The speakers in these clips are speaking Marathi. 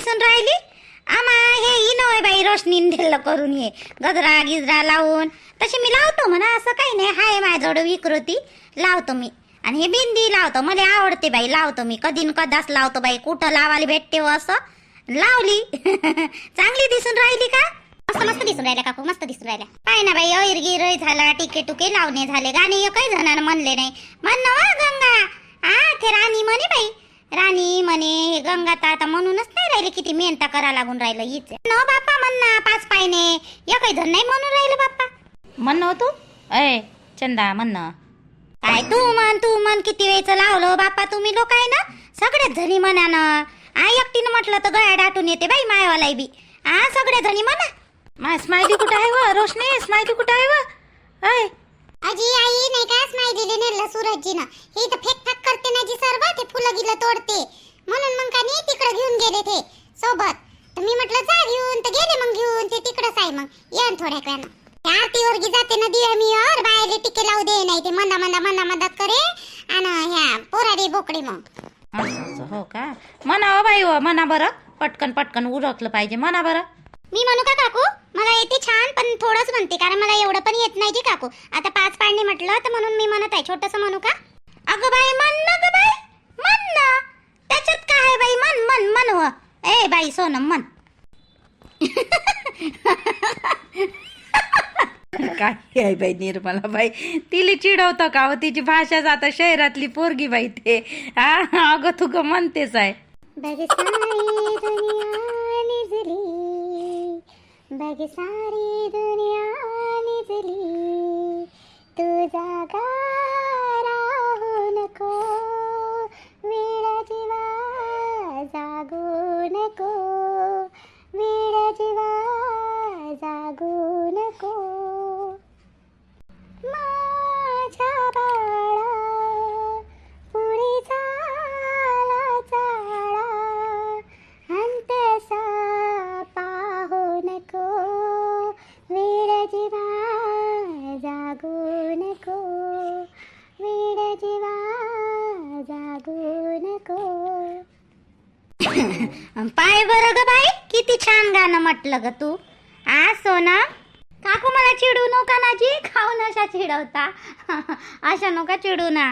दिसून राहिली. आमा हे इनोय बाई रोशनी दिलं करून ये गजरा गिजरा लावून. तशी मी लावतो म्हणा, असं काही नाही. हाय माझ्याजवळ विकृती, लावतो मी. आणि हे बिंदी लावतो, मला आवडते बाई, लावतो मी. कधी न कदाच लावतो बाई, कुठं लावायला भेटते व असं लावली. चांगली दिसून राहिली का? मस्त मस्त दिसून राहिल्या काकू, मस्त दिसून राहिल्या. काय ना बाई, ऐर गिरय झाला, टिके टुके लावणे झाले. गाणे काही जणांना म्हणले नाही. म्हण ना गंगा, ते राणी म्हणे बाई, राणी म्हणे. गंगा तर आता म्हणूनच नाही राहिले, किती मेहनत करा लागून राहिलं हिच न बाप्पा. म्हण ना पाच पायने, या काही जण नाही म्हणून राहिलं बाप्पा. म्हण तू अय चंदा, म्हण. काय तू म्हण किती वेळचं लावलं बाप्पा. तुम्ही लोक आहे ना सगळ्याच जणी म्हणा ना. एकटीनं म्हटलं तर गळ्या दाटून येते बाई मायवालाई बी. सगळ्या जणी म्हणा. माय स्माइली कुठं आहे व रोशनी? स्माइली कुठं आहे व? अय आजी आई नाही का स्माइलीले नेलं सूरजजीनं. हे तर फेक फाक करते ना जी सर्व, ते फुलं गिलं तोडते म्हणून मग का नाही तिकडे घेऊन गेले ते सोबत. तर मी म्हटलं जा घेऊन, तर गेले मग घेऊन. ते तिकडंच आहे मग येण थोड्या वेळानं. आरतीवर गी जाते ना दिया मी और बायले टिके लावू दे नाही. ते मंदा मदत करे आणि ह्या पोराडे बोकडे मग. असं हो का? म्हणा हो बाई, हो म्हणा बरं. पटकन पटकन उरकलं पाहिजे, म्हणा बरं. मी म्हणू का काकू? मला येते छान, पण थोडंच म्हणते, कारण मला एवढं पण येत नाही जी काकू. आता पाच पाडणे म्हटलं तर म्हणून मी म्हणत आहे. छोटंसं म्हणू का? अगं बाई म्हण ना ग बाई, म्हण ना. त्याच्यात काय आहे बाई? म्हण हो. ए बाई सोनम म्हण. काय आहे बाई निर्मला बाई, तिला चिडवतं का हो? तिची भाषाच आता शहरातली पोरगी बाई ते. अगं तू ग म्हणतेच आहे. बग सारी दुनिया निजली, बग सारी दुनिया निजली, तू जागा राहू नको, वेळ जीवा जागू नको, वेळ जीवा जागू नको. माझ्या बाळा पुढे झाला चाळा, अंतसा पाहू नको, वेळ जीवा जागू नको, वेळ जीवा जागू नको. पाय बरं ग बाई, किती छान गाणं म्हटलं ग तू. सोना काकू मला चिडू नका ना जी, खाऊ नशा चिडवता. अशा नका चिडू ना.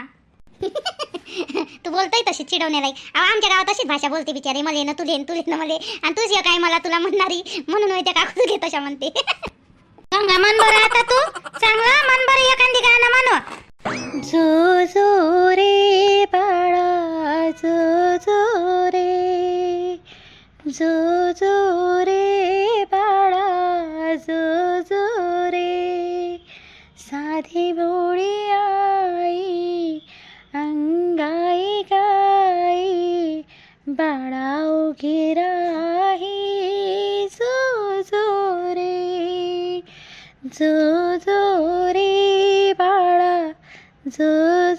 तू बोलतोय तशी चिडवण्याला. आमच्या गावात तशीच भाषा बोलते बिचारी. मला ना तुले ना मले, आणि तुझी काय मला तुला म्हणणारी म्हणून होते काकू तुले तशा म्हणते. गंगा मन बरं आता तू चांगला मन बरं एखादी गाणं म्हण. जो जो रे बाळा, जो जो रे, जो जो रे बाळा, जो जो रे, साधी भोळी आई अंगाई गाई, बाळा उगी राही, जो जो रे, जो जो रे बाळा, जो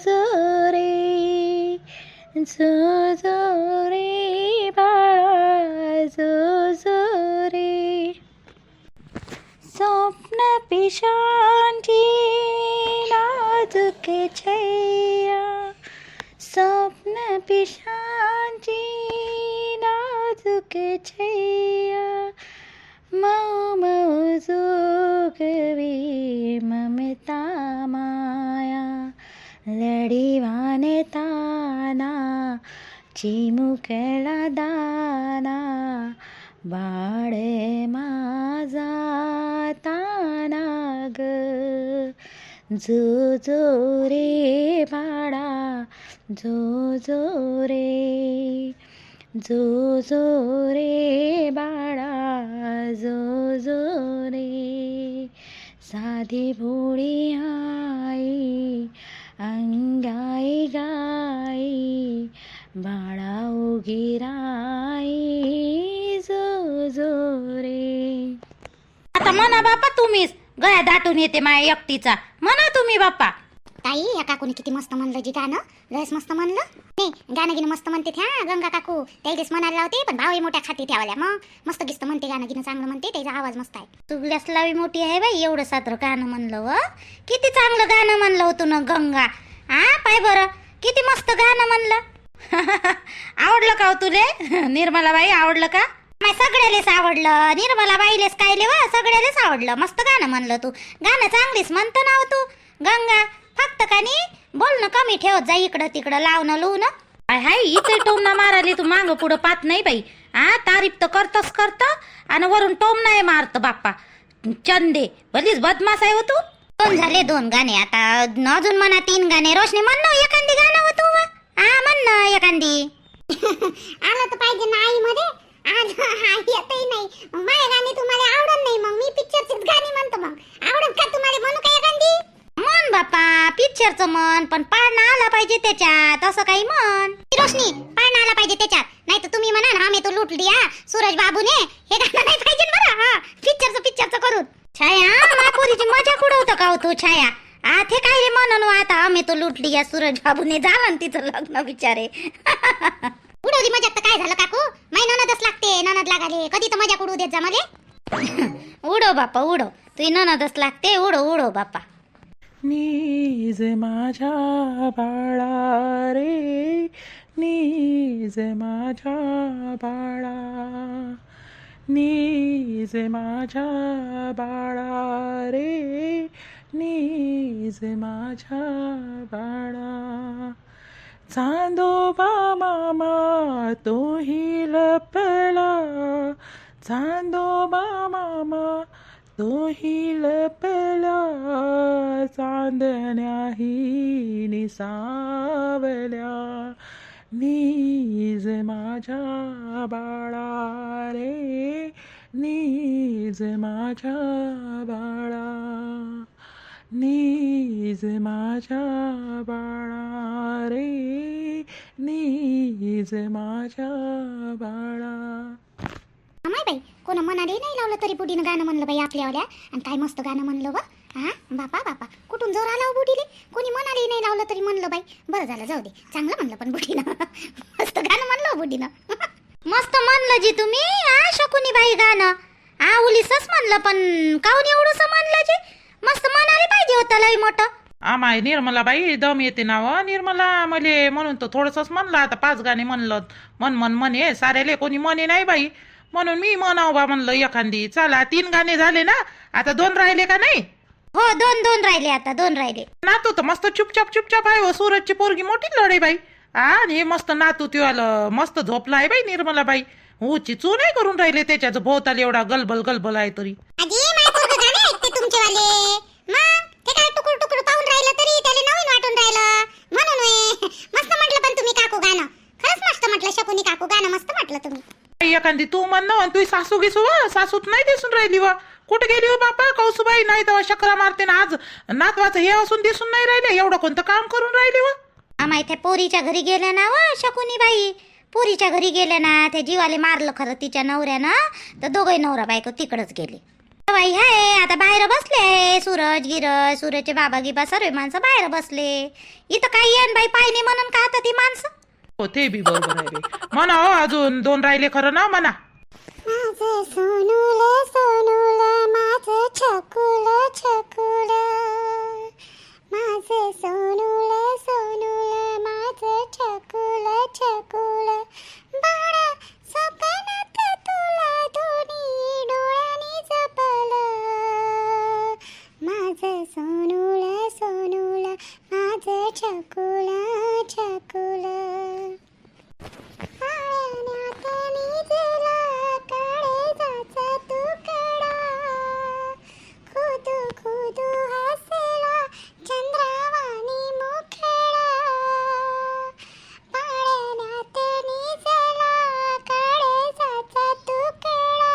जो रे, जो जो रे बाळा, जो जो रे. स्वप्न पिशांची नाजुक छैया, स्वप्न पिशांची नाजुक छैया, मऊ मऊ जोगवी ममता माया, लढीवाने ताना चिमुकला दाना, बाळ माझा ताना ग, जो जो रे बाळा, जो जो रे, जो जो रे बाळा, जो जो रे, साधी भोळी आई अंगाई गाई, बाळा उगी राई, जो जो रे. आता म्हणा बापा तुम्हीच, गळ्या दाटून येते माया एकटीचा. म्हणा तुम्ही बाप्पा. ताई या काकूने किती मस्त म्हणलं जी गाणं. लयच मस्त म्हणलं. नाही गाणं गिणं मस्त म्हणते त्या गंगा काकू. त्याईलेच म्हणायला लावते, पण भावही मोठ्या खाती ठेवाल्या. मग मस्त गिस्त म्हणते, गाणं गिणं चांगलं म्हणते. त्याचा आवाज मस्त आहे. तुगल्यास लावी मोठी आहे बाई, एवढं सात्र गाणं म्हणलं व. किती चांगलं गाणं म्हणलं होतं ना गंगा. पाय बरं किती मस्त गाणं म्हणलं. आवडलं का हो तुले निर्मला बाई? आवडलं का? माय सगळ्यालेच आवडलं, निर्मला बाईलेच कायले वा सगळ्यालेच आवडलं. मस्त गाणं म्हणलं तू, गाणं चांगलीच म्हणतो ना हो तू गंगा. फक्त का नी बोलणं कमी ठेवत जा, इकडं तिकडं लावणं लुवणं. हाय इथे टोमना मारायला तू मागं पुढं पाहत नाही बाई. तारीफ तर करतच करत आणि वरून टोमना मारत बाप्पा. चंदे भलीच बदमाश आहे हो तू. 2 झाले 2 गाणे, आता अजून म्हणा 3 गाणे. रोशनी म्हण ना एखादी गाणं हो तू. म्हण ना एखादी. आलं तर पाहिजे ना आई मध्ये. आज येतही नाही मग माझे गाणे तुम्हाला आवडत नाही, मग मी पिक्चरचीच गाणी म्हणतो. मग आवडत का तुम्हाला? म्हणू का एखादी? म्हण बाप्पा, पिक्चरचं म्हण, पण पाळणा आला पाहिजे त्याच्यात, असं काही म्हण. रोशनी पाळणा आला पाहिजे त्याच्यात, नाही तर तुम्ही म्हणा ना आम्ही तो लूट लिया सूरज बाबूने, हे गाणं नाही पाहिजे बरं. पिक्चरचं करून. छाया मापुरीची मजा उडवतं का हो तू छाया? ते काय म्हणून आता आम्ही तो लूट लिया सूरज बाबूने, झालं ना तिचं लग्न बिचारे. उडवली मजा तर काय झालं काकू? मै ननदच लागते, ननद लागाले कधी तर मजा उडवू देत जा मले. उडव बाप्पा उडव, तुझी ननदच लागते, उडव बाप्पा. नीज माझ्या बाळा रे, नीज माझ्या बाळा, नीज माझ्या बाळा रे, नीज माझ्या बाळा. चांदोबा मामा तोही लपला, चांदोबा मामा तोही लपला, चांदण्याही निसावल्या. नीज माझ्या बाळा रे, नीज माझ्या बाळा, नीज माझ्या बाळा रे, नीज माझ्या बाळा. माय बाई कोण मनाने नाही लावलं तरी बुडीनं गाणं म्हणलं बाई आपल्यावाल्या. आणि काय मस्त गाणं म्हणलं बा. बापा कुठून जोर आला बुडीले. कोणी मनाने नाही लावलं तरी म्हणलं बाई. बरं झालं, जाऊ दे, चांगलं म्हणलं पण बुडीनं. मस्त गाणं म्हणलं बुडीनं. मस्त म्हणलं जी तुम्ही. शकुनी बाई गाणं उलीसच म्हणलं, पण काऊन एवढंसं म्हणलं जी? मस्त म्हणाले पाहिजे होतं लई मोठं. आमाय निर्मला बाई दम येते ना व निर्मला मले, म्हणून तो थोडंसंच म्हणलं. आता 5 गाणे म्हणलं, म्हणे साऱ्याले कोणी म्हणे नाही बाई, म्हणून मी म्हणावं बा म्हणलं एखादी. चला 3 गाणे झाले ना, आता 2 राहिले का नाही? हो 2 राहिले, आता 2 राहिले. नातू तर मस्त चुपचाप आहे व सूरजची पोरगी मोठी लढे बाई. आणि हे मस्त नातू तुला मस्त झोपला आहे बाई निर्मला बाई. उची चू नाही करून राहिले त्याच्याच भोवताली, एवढा गलबल आहे तरी. आजी माय गाणे ऐकते तुमचेवाले. मग ते काय टुकुर पाहून राहिलं तरी त्याला नवीन वाटून राहिलं म्हणून. मस्त म्हटलं पण तुम्ही काकू गाणं, खरंच मस्त म्हटलं शकुनी काकू गाणं, मस्त म्हटलं तुम्ही. एखादी तू म्हण ना, तुझी सासू घेसू वा, सासूत नाही दिसून राहिली वा. कुठे गेली हो बापा? कौसुबाई नाही तर चक्रा मारते ना. आज नातवाचं हे असून दिसून नाही राहिले, एवढं कोणतं काम करून राहिली वा. माहिती पोरीच्या घरी गेल्या ना व शकुनी बाई, पोरीच्या घरी गेल्या ना. त्या जीवाले मारलं खरं तिच्या नवऱ्यानं, तर दोघे नवरा बायको तिकडच गेले. बाई हाय आता बाहेर बसले आहे. सूरजचे बाबा गिबा सर्व माणसं बाहेर बसले. इथं काही येण बाई पाहिजे म्हणून का आता ती माणसं. हो ते बी बरोबर आहे बाई. म्हणा हो, अजून 2 राहिले खरं ना म्हणा. माझं सोनूल माझं छकुल माझं सोनूल माझं छकुल बाळा स्वप्नात तुला दोन्ही डोळ्यांनी जपलं. माझं सोनूल माझं छकुल पाळण्यात निजला काळजाचा तुकडा. खुदू हसला चंद्रावाणी मुखडा. पाळण्यात निजला काळजाचा तुकडा.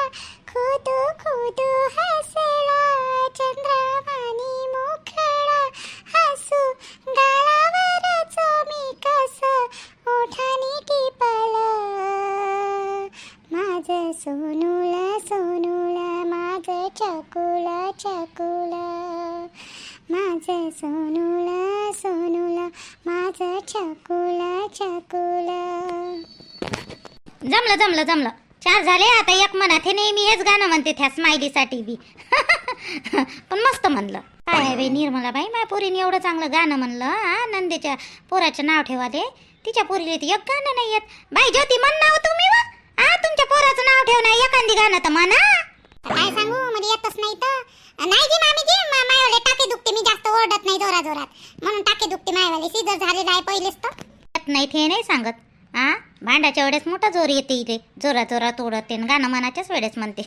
खुदू हसला चंद्रावाणी मुखडा. हसू गालावरच मी कसं ओठानी टिपलं. माझं सोनूल माझं छकुल माझं सोनूल माझं छकुल. जमलं 4 झाले. आता एक म्हणा ते नेहमी हेच गाणं म्हणते त्या स्माइलीसाठी बी. पण मस्त म्हणलं. काय आहे बाई निर्मला बाई, माझ्या पोरीने एवढं चांगलं गाणं म्हणलं. नंदेच्या पोराचं नाव ठेवाले, तिच्या पोरीला एक गाणं नाही येत. बाई ज्योती म्हण नाव तुम्ही वा. तुमच्या पोराचं नाव ठेव ना एखादी गाणं तर म्हणा. काय सांगू म्हणजे येतच नाही तर. नाही जी मामीजी, मायवाले टाके दुखते, मी जास्त ओरडत नाही जोरा जोरात म्हणून टाके दुखते मायवाले. सीझर झालेला आहे पहिलेच तर. नाही ते नाही सांगत. हा भांडाच्या वेळेस मोठा जोर येते इथे, जोरा जोरात ओढते गाणं म्हणाच्याच वेळेस म्हणते.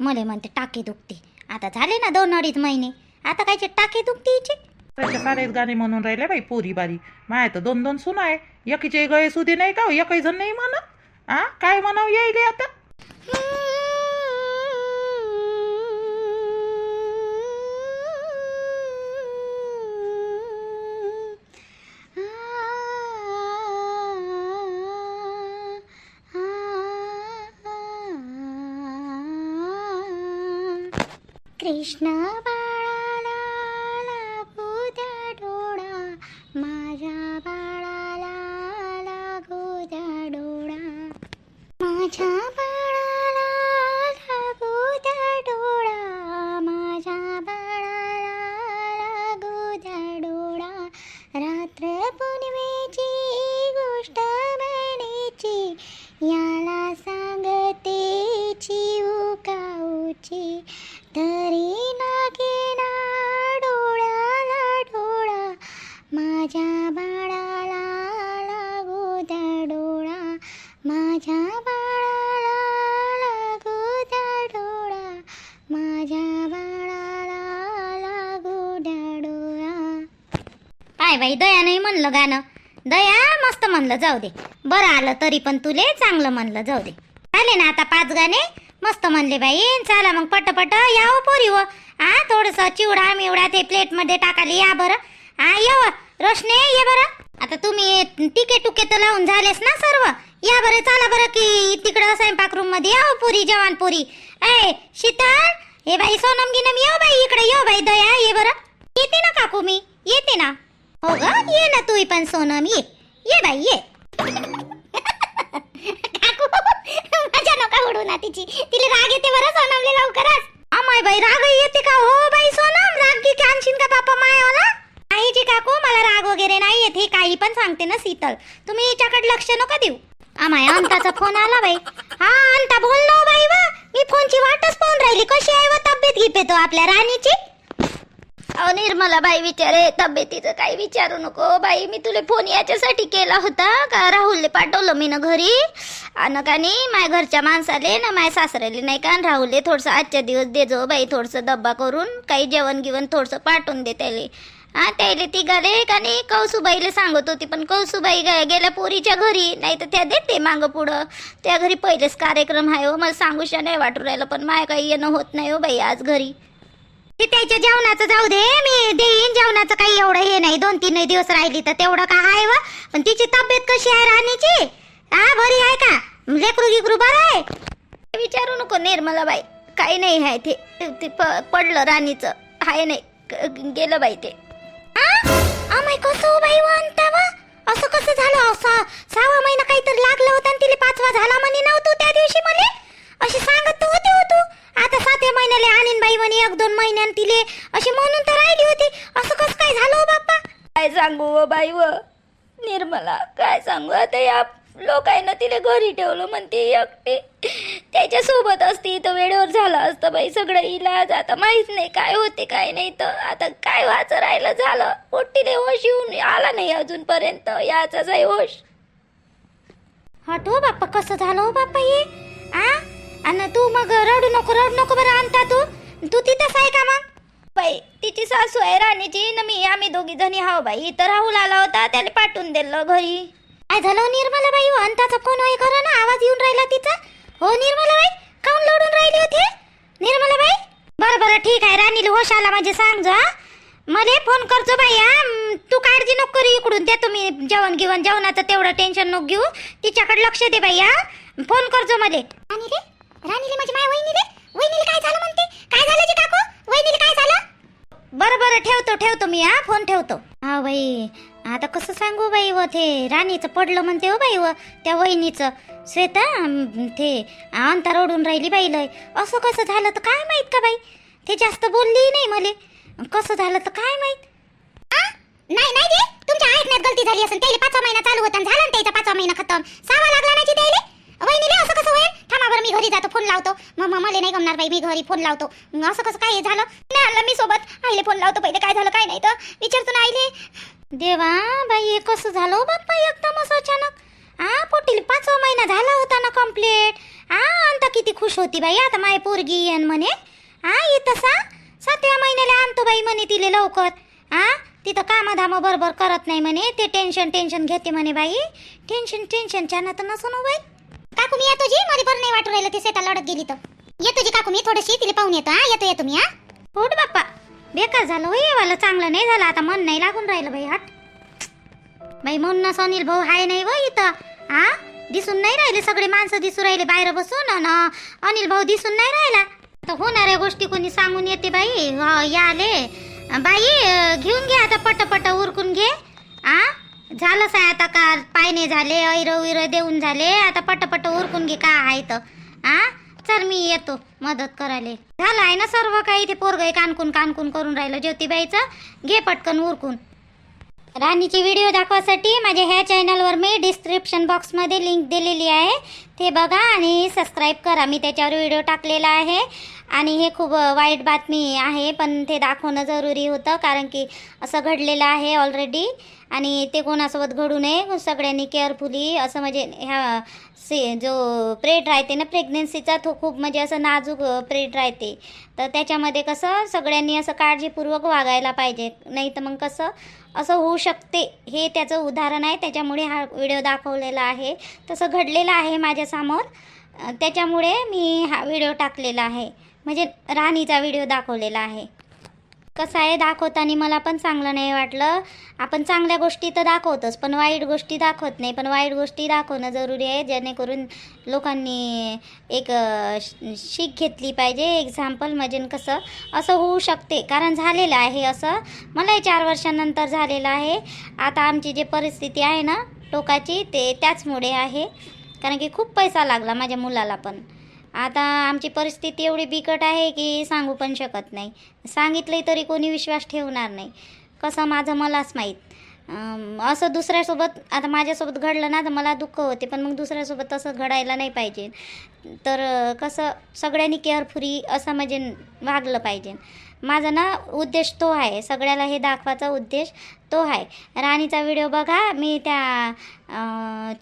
मले म्हणते टाके दुखते. आता झाले ना 2-2.5 महिने, आता कायचे टाके दुखते हिचे. त्याच्या सारेच गाणे म्हणून राहिले बाई पोरी बारी. माय तर 2-2 सुना आहे, एकीचे गळे सुदे नाही का, एकही जण नाही म्हणत. काय म्हणावं यायले आता. कृष्ण बाळाला लागू द्या डोळा, माझ्या बाळाला लागू द्या डोळा, माझ्या बाळाला लागू द्या डोळा, माझ्या बाळाला लागू द्या डोळा. रात्र पुनवेची गोष्ट म्हणेची, याला सांगते चिवकाऊची, तरी नागेना डोळ्याला डोळा, माझ्या बाळाला लागू द्या डोळा, माझ्या बाळाला लागू द्या डोळा, माझ्या बाळाला लागू द्या डोळा. पाय बाई दया नाही म्हणलं गाणं. दया मस्त म्हणलं, जाऊ दे. बरं आलं तरी पण तुले चांगलं म्हणलं, जाऊ दे. झाले ना आता 5 गाणे मस्त म्हणले बाई. चला मग पटपट या हो पोरी व. थोडस चिवडा मिवडा ते प्लेट मध्ये टाकाले या बरं. येव रोशने ये बरं. आता तुम्ही टिके टुके तर लावून झालेस ना सर्व. या बरं चला बरं की तिकडं स्वयंपाक रूम मध्ये या पुरी जवान पुरी. ए शीतल हे बाई सोनम गिनम येऊ बाई इकडे, येऊ बाई दया ये बरं. येते ना काकू मी येते ना. हो ग ये ना तू पण सोनम ये बाई ये. काकू मजा नका उडू ना तिची, तिला राग येते बरं सोनमले लवकरच. अमाय बाई राग येते का हो बाई सोनम. राग की आणशीन का बापा मायाला. नाही जी काकू मला राग वगैरे नाही येत. हे काही पण सांगते ना शीतल, तुम्ही हिच्याकडे लक्ष नका देऊ. अमाय अंताचा फोन आला बाई. अंता बोल ना बाई वा, मी फोनची वाटच पाहून राहिली. कशी आहे व तब्येत घेतो आपल्या राणीची. अहो निर्मला बाई विचारे तब्येतीचं काही विचारू नको बाई. मी तुला फोन याच्यासाठी केला होता का राहुलले पाठवलं मी ना घरी. आणि का नाही माय घरच्या माणसाले ना माय सासऱ्याले नाही का राहुलले थोडंसं आजच्या दिवस देजो बाई, थोडंसं डब्बा करून काही जेवण गिवण थोडंसं पाठवून दे त्याले. त्याले तिघाले का नाही कौसुबाईला सांगत होती, पण कौसुबाई गेल्या पोरीच्या घरी. नाही तर त्या देते मागं पुढं. त्या घरी पहिलेच कार्यक्रम आहे हो. मला सांगूशा नाही वाटू राहिलं, पण माय काही येणं होत नाही हो बाई आज घरी. ते त्याच्या जेवणाचं जाऊ दे, मी देईन जेवणाचं. काही एवढं हे नाही, 2-3 दिवस राहिली तर तेवढं का आहे व. पण तिची तब्येत कशी आहे राणीची. बरी आहे का, लेकरू गिकरू बरं आहे. विचारू नको निर्मला बाई, काही नाही आहे. ते पडलं राणीचं आहे नाही गेलं बाई ते. अमाय कसं बाई म्हणता वा, असं कसं झालं. असं 6वा महिना काहीतरी लागलं होतं आणि तिला 5वा झाला म्हणे नव्हतं त्या दिवशी. मला अशी सांगत होती हो तू. आता 7व्या महिन्याला आणीन बाई म्हणे 1-2 महिन्यान तिले अशी म्हणून तर राहिली होती. असं कसं काय झालं बाप्पा. काय सांगू व बाई व निर्मला, काय सांगू. आता या लोकांना तिला घरी ठेवलं म्हणते एकटे. त्याच्या सोबत असती तर वेळेवर झालं असतं बाई सगळं इलाज. आता माहित नाही काय होते काय नाही. तर आता काय व्हायचं राहिलं झालं. पोट्टीले होश येऊन आला नाही अजूनपर्यंत. याचाच आहे होश. हट हो बाप्पा, कसं झालं हो बाप्पा हे. आणि तू मग रडू नको बरं. आणता तू तिथंच आहे का मग बाई. तिची सासू आहे राणीची ना मी, आम्ही दोघी जणी हाव बाई. तर राहुल आला होता, त्याला पाठवून दिलं घरी. काय झालं निर्मला बाई. अंताचा फोन होय करा ना, आवाज येऊन राहिला तिचा. हो निर्मला बाई, काऊन लढून राहिली होती निर्मला बाई. बरं ठीक आहे, राणीला होश आला म्हणजे सांग जा. मला फोन करतो बाई. तू काळजी नको करू, इकडून देतो मी जेवण जेवणाचं तेवढं टेन्शन नको घेऊ. तिच्याकडे लक्ष दे बाई. फोन करतो मला. राणीले म्हणजे माय वहिनीले काय झालं म्हणते. काय झालं जी काकू, वहिनीले काय झालं. बरं ठेवतो मी. फोन ठेवतो. हा बाई आता कसं सांगू बाई. व ते राणीचं पडलं म्हणते हो बाई. व त्या वहिनीचं श्वेता ते अंता रडून राहिली बाई लय. असं कसं झालं तर काय माहित का बाई. ते जास्त बोलली नाही मले. कसं झालं तर काय माहित. नाही जी, तुमच्या ऐकण्यात गलती झाली असेल. त्याला 5वा महिना चालू होता झाला ना त्याचा 5वा महिना खतम. 6वा लागला नाही जी त्याला. वहिनीले असं कसं होय घरी जातो फोन लावतो. मग मला नाही गमणार बाई, मी घरी फोन लावतो. असं कसं काय झालं? नाही आणलं मी सोबत. आईले फोन लावतो पहिले, काय झालं काय नाही तर विचारतो ना आईले. देवा बाई हे कसं झालं हो बाप्पा एकदमच अचानक. पोटील 5वा महिना झाला होता ना कंप्लीट. आता किती खुश होती बाई, आता माय पोरगी येन म्हणे. इथं 7व्या महिन्याला आणतो बाई म्हणे तिले लवकर. तिथं कामाधाम बरोबर करत नाही म्हणे, ते टेन्शन घेते म्हणे बाई. टेन्शनच्या ना तर नसो ना बाई. काकू मी येतो जी, मला बरं नाही वाटू राहिलं, ते शेतात लढत गेली तर. येतो जी काकू, मी थोडीशी तिला पाहून येतो. येतो मी. उठ बाप्पा, बेकार झालं होय वाला, चांगलं नाही झालं. आता मन नाही लागून राहिलं बाई. हट बाई, म्हणूनच अनिल भाऊ हाय नाही व इथं. दिसून नाही राहिले, सगळे माणसं दिसून राहिले बाहेर बसून, ना अनिल भाऊ दिसून नाही राहिला. आता होणाऱ्या गोष्टी कोणी सांगून येते बाई. याले बाई घेऊन घे आता, पट उरकून घे. झालंच आहे आता, का पायने झाले, ऐर देऊन झाले, आता पट उरकून घे. काय आहे तर चल मी येतो मदत करायला. झालं आहे ना सर्व काही. ते पोरगं कानकून करून राहिलं ज्योतिबाईचं. घे पटकन उरकून. राणीची व्हिडिओ दाखवासाठी माझ्या ह्या चॅनलवर मी डिस्क्रिप्शन बॉक्समध्ये लिंक दिलेली आहे, ते बघा आणि सबस्क्राईब करा. मी त्याच्यावर व्हिडिओ टाकलेला आहे. आणि हे खूप वाईट बातमी आहे, पण ते दाखवणं जरुरी होतं, कारण की असं घडलेलं आहे ऑलरेडी. आणि ते कोणासोबत घडू नये, सगळ्यांनी केअरफुली असं, म्हणजे ह्या जो प्रेड राहते ना प्रेग्नेन्सीचा, तो खूप म्हणजे असं नाजूक प्रेड राहते. तर त्याच्यामध्ये कसं सगळ्यांनी असं काळजीपूर्वक वागायला पाहिजे, नाही तर मग कसं असं होऊ शकते. हे त्याचं उदाहरण आहे, त्याच्यामुळे हा व्हिडिओ दाखवलेला आहे. तसं घडलेलं आहे माझ्यासमोर, त्याच्यामुळे मी हा व्हिडिओ टाकलेला आहे, म्हणजे राणीचा व्हिडिओ दाखवलेला आहे. कसं आहे, दाखवताना मला पण चांगलं नाही वाटलं. आपण चांगल्या गोष्टी तर दाखवतोच, पण वाईट गोष्टी दाखवत नाही. पण वाईट गोष्टी दाखवणं जरुरी आहे, जेणेकरून लोकांनी एक शीख घेतली पाहिजे, एक्झाम्पल. म्हणजे कसं असं होऊ शकते, कारण झालेलं आहे असं. मलाही 4 वर्षानंतर झालेलं आहे. आता आमची जी परिस्थिती आहे ना टोकाची, ते त्याचमुळे आहे, कारण की खूप पैसा लागला माझ्या मुलाला पण. आता आमची परिस्थिती एवढी बिकट आहे की सांगू पण शकत नाही. सांगितलंही तरी कोणी विश्वास ठेवणार नाही. कसं माझं मलाच माहीत. असं दुसऱ्यासोबत, आता माझ्यासोबत घडलं ना तर मला दुःख होते, पण मग दुसऱ्यासोबत तसं घडायला नाही पाहिजे. तर कसं सगळ्यांनी केअरफुली असं म्हणजे वागलं पाहिजे. माझा ना उद्देश तो आहे, सगळ्याला हे दाखवायचा उद्देश तो आहे. राणीचा व्हिडिओ बघा, मी त्या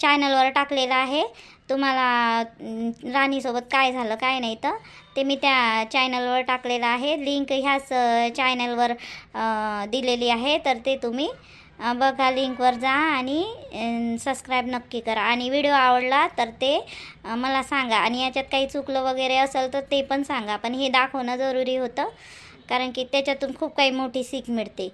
चॅनलवर टाकलेला आहे. तुम्हाला राणीसोबत काय झालं काय नाही तर ते मी त्या चॅनलवर टाकलेलं आहे. लिंक ह्याच चॅनलवर दिलेली आहे, तर ते तुम्ही बघा, लिंकवर जा आणि सबस्क्राईब नक्की करा. आणि व्हिडिओ आवडला तर ते मला सांगा, आणि याच्यात काही चुकलं वगैरे असेल तर ते पण सांगा. पण हे दाखवणं जरुरी होतं, कारण की त्याच्यातून खूप काही मोठी सीख मिळते.